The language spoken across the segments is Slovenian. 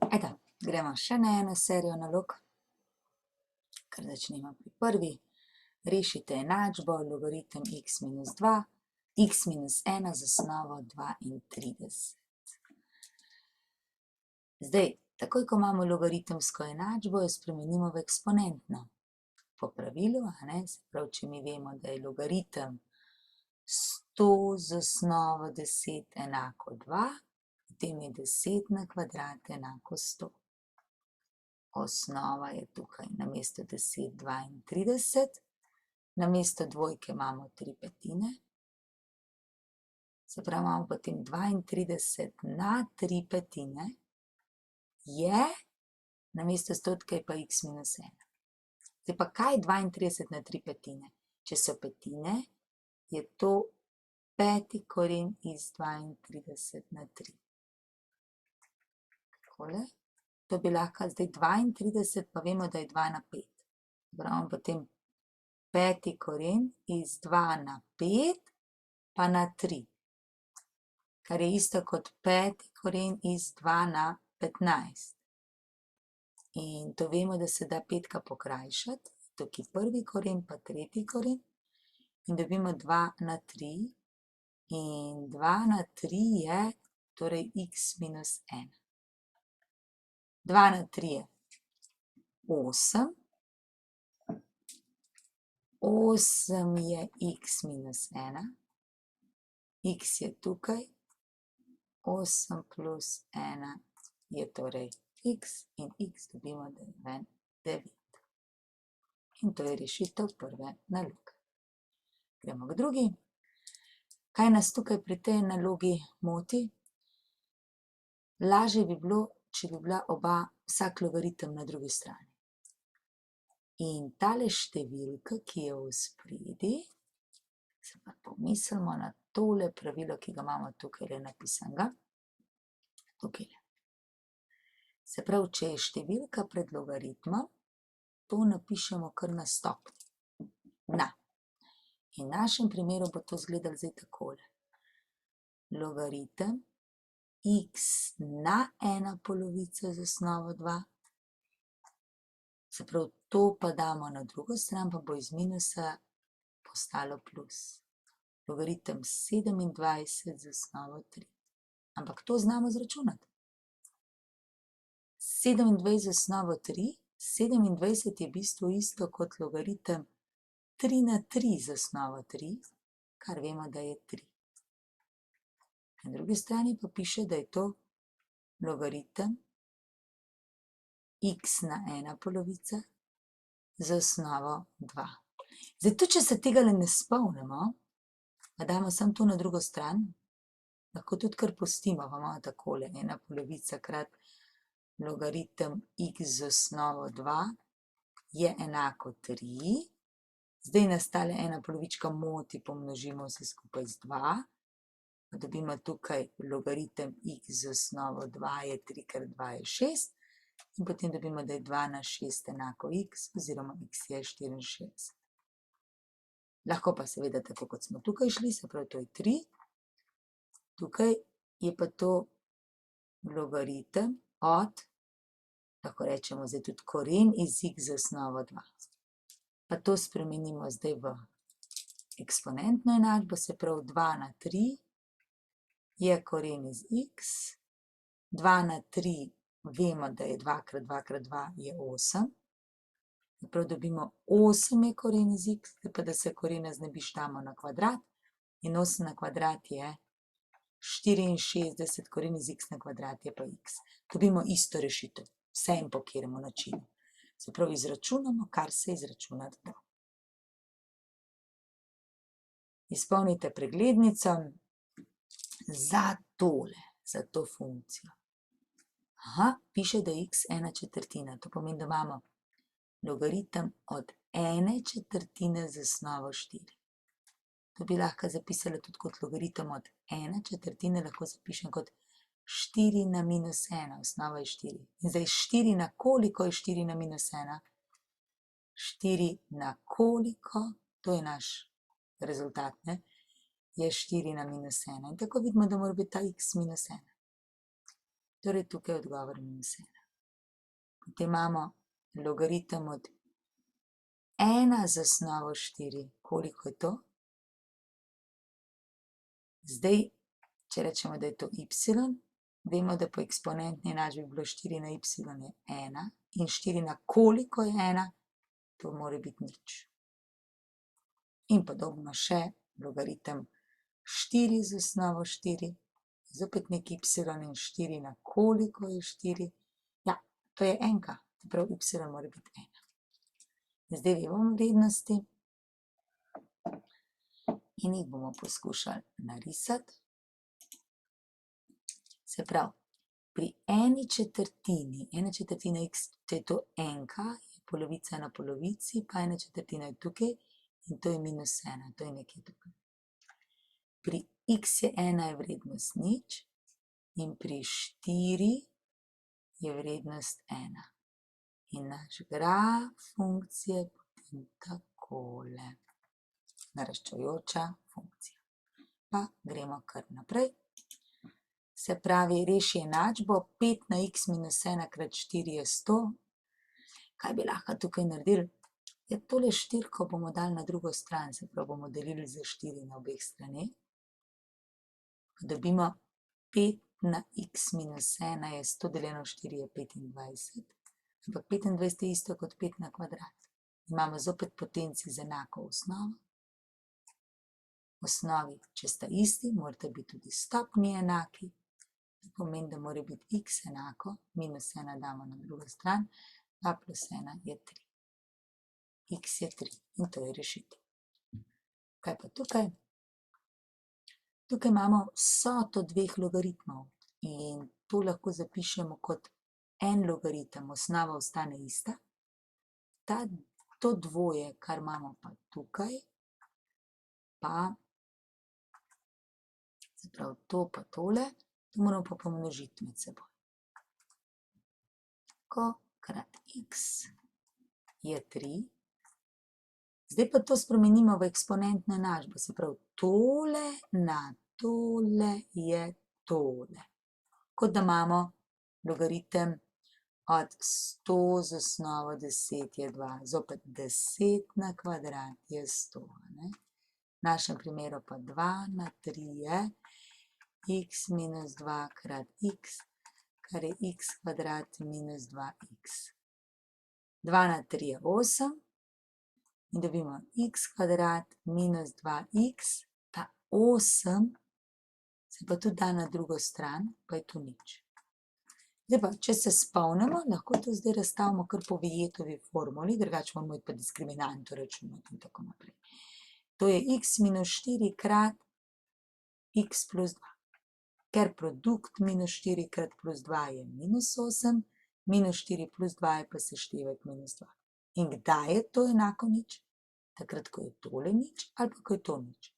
Ajde, gremo še na eno serijo nalog, kar začnemo pri prvi. Rešite enačbo logaritem x minus 2, x minus 1 z osnovo 32. Zdaj, takoj, ko imamo logaritemsko enačbo, jo spremenimo v eksponentno. Po pravilu, se pravi, če mi vemo, da je logaritem 100 z osnovo 10 enako 2, potem je 10 na kvadrat enako 100. Osnova je tukaj namesto 10 32, namesto dvojke imamo 3/5. Se pravi, imamo potem 32 na 3/5 je, namesto stotka je pa x minus 1. Zdaj pa kaj je 32 na 3/5? Če so petine, je to peti koren iz 32 na 3. Takole. To bi lahko zdaj 32, pa vemo, da je 2 na 5. Imamo potem peti koren iz 2 na 5 pa na 3, kar je isto kot peti koren iz 2 na 15. In to vemo, da se da petka pokrajšati, tukaj prvi koren pa tretji koren in dobimo 2 na 3 in 2 na 3 je torej x minus 1. 2 na 3 je 8, 8 je x minus 1, x je tukaj, 8 plus 1 je torej x in x dobimo 9. In to je rešitev prve naloge. Gremo k drugi. Kaj nas tukaj pri tej nalogi moti? Lažje bi bilo, če bi bila vsak logaritem na drugi strani. In tale številka, ki je v ospredju, se pa pomislimo na tole pravilo, ki ga imamo tukaj napisanega. Tukaj. Se pravi, če je številka pred logaritmom, to napišemo kar na stopnji. Na. In v našem primeru bo to izgledalo zdaj takole. Logaritem x na 1/2 z osnovo 2. Se pravi, to pa damo na drugo stran, pa bo iz minusa postalo plus. Logaritem 27 z osnovo 3. Ampak to znamo izračunati. 27 z osnovo 3, 27 je v bistvu isto kot logaritem 3 na 3 z osnovo 3, kar vemo, da je 3. Na drugi strani pa piše, da je to logaritem x na 1/2 z osnovo 2. Zdaj, tudi če se tega ne spomnimo, pa damo samo to na drugo stran, lahko tudi kar pustimo, pa imamo takole, 1/2 krat logaritem x z osnovo 2 je enako 3. Zdaj nas tale 1/2 moti, pomnožimo vse skupaj z 2. Dobimo tukaj logaritem x z osnovo 2 je 3 krat 2 je 6. In potem dobimo, da je 2 na 6 enako x, oziroma x je 64. Lahko pa seveda tako, kot smo tukaj šli, se pravi, to je 3. Tukaj je pa to logaritem od, lahko rečemo zdaj tudi koren iz x z osnovo 2. Pa to spremenimo zdaj v eksponentno enačbo, se pravi 2 na 3 je koren iz x, 2 na 3 vemo, da je 2 krat 2 krat 2 je 8. Prav dobimo 8 je koren iz x, pa da se korena znebiš, damo na kvadrat in 8 na kvadrat je 64, koren iz x na kvadrat je pa x. Dobimo isto rešitev, vsem po kateremu načinu. Se pravi, izračunamo, kar se izračunati da. Izpolnite preglednico za tole, za to funkcijo. Piše, da je x 1/4, to pomeni, da imamo logaritem od 1/4 z osnovo 4. To bi lahko zapisala tudi kot logaritem od 1/4, lahko zapišem kot 4 na minus 1, osnova je 4. In zdaj 4 na koliko je 4 na minus 1? 4 na koliko, to je naš rezultat, je 4 na minus 1. In tako vidimo, da mora biti ta x minus 1. Torej tukaj je odgovor -1. Potem imamo logaritem od 1 z osnovo 4. Koliko je to? Zdaj, če rečemo, da je to y, vemo, da po eksponentni enačbi bi bilo 4 na y je 1 in 4 na koliko je 1? To mora biti 0. In podobno še logaritem 4 z osnovo 4, zopet nek y in 4 na koliko je 4? Ja, to je enka, prav y mora biti 1. Zdaj vemo vrednosti in jih bomo poskušali narisati. Se pravi, pri 1/4 x, če je to enka, je polovica na polovici, pa 1/4 je tukaj in to je -1, to je nekje tukaj. Pri x je 1 je vrednost 0 in pri 4 je vrednost 1. In naš graf funkcije potem takole. Naraščajoča funkcija. Pa gremo kar naprej. Se pravi, reši enačbo 5 na x minus 1 krat 4 je 100. Kaj bi lahko tukaj naredili? Ja, tole štirko bomo dali na drugo stran, se pravi, bomo delili za 4 na obeh straneh. Dobimo 5 na x minus 1 je 100 deljeno 4 je 25. Ampak 25 je isto kot 5 na kvadrat. Imamo zopet potenci z enako osnovo. Osnovi, če sta isti, morata biti tudi stopnji enaki. To pomeni, da mora biti x enako, minus 1 damo na drugo stran, 2 plus 1 je 3. X je 3 in to je rešitev. Kaj pa tukaj? Tukaj imamo vsoto dveh logaritmov in to lahko zapišemo kot en logaritem, osnova ostane ista. To dvoje, kar imamo pa tukaj, pa, se pravi to pa tole, to moramo pa pomnožiti med seboj. Tako, krat x je 3. Zdaj pa to spremenimo v eksponentno enačbo, se pravi tole na tole je tole. Kot da imamo logaritem od 100 z osnovo 10 je 2, zopet 10 na kvadrat je 100. V našem primeru pa 2 na 3 je x minus 2 krat x, kar je x kvadrat minus 2x. 2 na 3 je 8 in dobimo x kvadrat minus 2x, ta 8 se pa tudi da na drugo stran, pa je tu nič. Zdaj pa, če se spomnimo, lahko to zdaj razstavimo kar po Vijetovi formuli, drugače moramo iti pa diskriminanto računati in tako naprej. To je x minus 4 krat x plus 2. Ker produkt minus 4 krat plus 2 je minus 8, minus 4 plus 2 je pa seštevek minus 2. In kdaj je to enako nič? Takrat, ko je tole nič ali pa ko je to nič.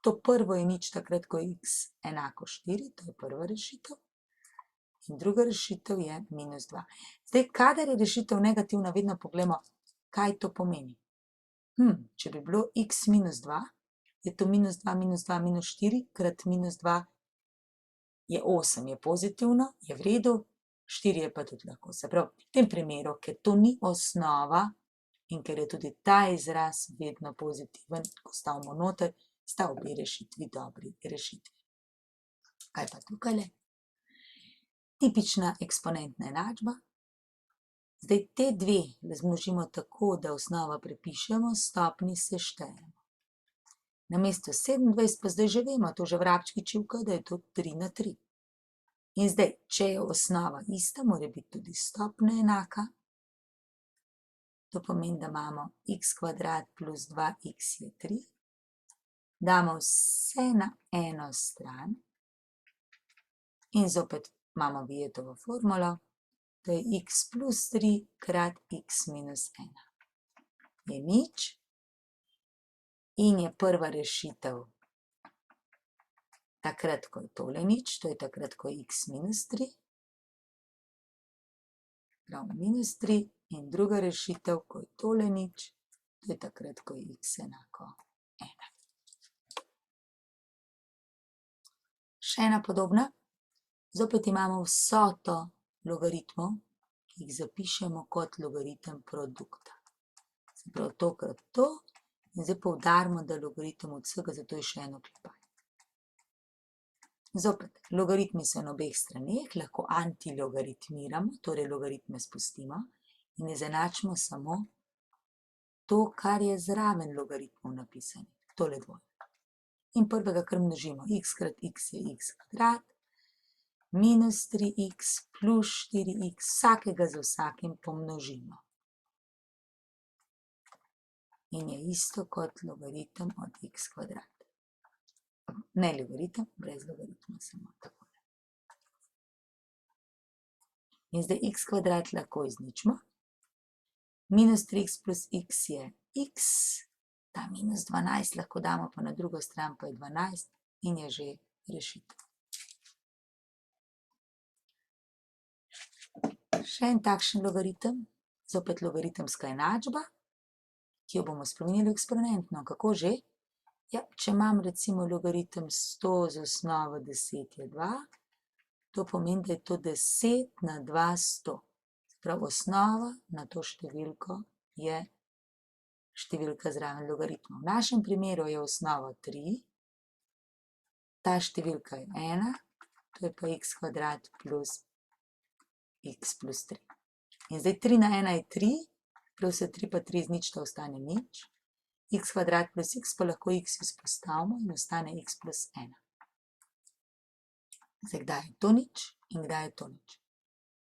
To prvo je nič takrat, ko je x enako 4, to je prva rešitev. In druga rešitev je minus 2. Zdaj, kadar je rešitev negativna, vedno pogledamo, kaj to pomeni. Če bi bilo x minus 2, je to minus 2 minus 2 minus 4 krat minus 2 je 8, je pozitivno, je v redu, 4 je pa tudi lahko. Se pravi, v tem primeru, ker to ni osnova in ker je tudi ta izraz vedno pozitiven, ko stavimo noter, sta obe rešitvi dobri rešitvi. Kaj pa tukajle? Tipična eksponentna enačba. Zdaj te dve razmnožimo tako, da osnovo prepišemo, stopnji seštejemo. Namesto 27 pa zdaj že vemo, to že vrabčki čivkajo, da je to 3 na 3. In zdaj, če je osnova ista, mora biti tudi stopnja enaka. To pomeni, da imamo x kvadrat plus 2x je 3. Damo vse na eno stran in zopet imamo Vijetovo formulo, to je x plus 3 krat x minus 1. Je nič in je prva rešitev takrat, ko je tole nič, to je takrat, ko je x minus 3. Prav minus 3 in druga rešitev, ko je tole nič, to je takrat, ko je x enako 1. Še ena podobna. Zopet imamo vsoto logaritmov, ki jih zapišemo kot logaritem produkta. Se pravi, to krat to. In zdaj poudarimo, da logaritem od vsega, zato je še en oklepaj. Zopet, logaritmi so na obeh straneh, lahko antilogaritmiramo, torej logaritme spustimo in izenačimo samo to, kar je zraven logaritmov napisano, tole dvojno. In prvega, kar množimo, x krat x je x kvadrat, minus 3x plus 4x, vsakega z vsakim pomnožimo. In je isto kot logaritem od x kvadrat. Ne logaritem, brez logaritma, samo tako. In zdaj x kvadrat lahko izničimo. Minus 3x plus x je x, ta minus 12 lahko damo pa na drugo stran, pa je 12 in je že rešitev. Še en takšen logaritem, zopet logaritemska enačba, ki jo bomo spremenili eksponentno. Kako že? Ja, če imam recimo logaritem 100 z osnovo 10 je 2, to pomeni, da je to 10 na 2 100. Prav osnova na to številko je številka zraven logaritma. V našem primeru je osnova 3, ta številka je 1, to je pa x kvadrat plus x plus 3. In zdaj 3 na 1 je 3, prav se 3 pa 3 izničita, ostane nič. X kvadrat plus x pa lahko x izpostavimo in ostane x plus 1. Zdaj, kdaj je to nič in kdaj je to nič?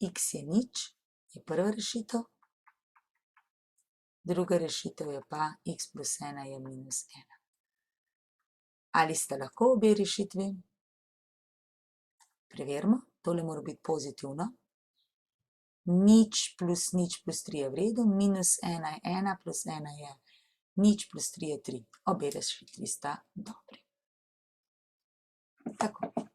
X je nič, je prva rešitev, druga rešitev je pa x plus 1 je minus 1. Ali sta lahko obe rešitvi? Preverimo, tole mora biti pozitivno. Nič plus 3 je v redu, minus 1 je 1, plus 1 je nič, plus 3 je 3. Obe rešitvi sta dobri. Tako.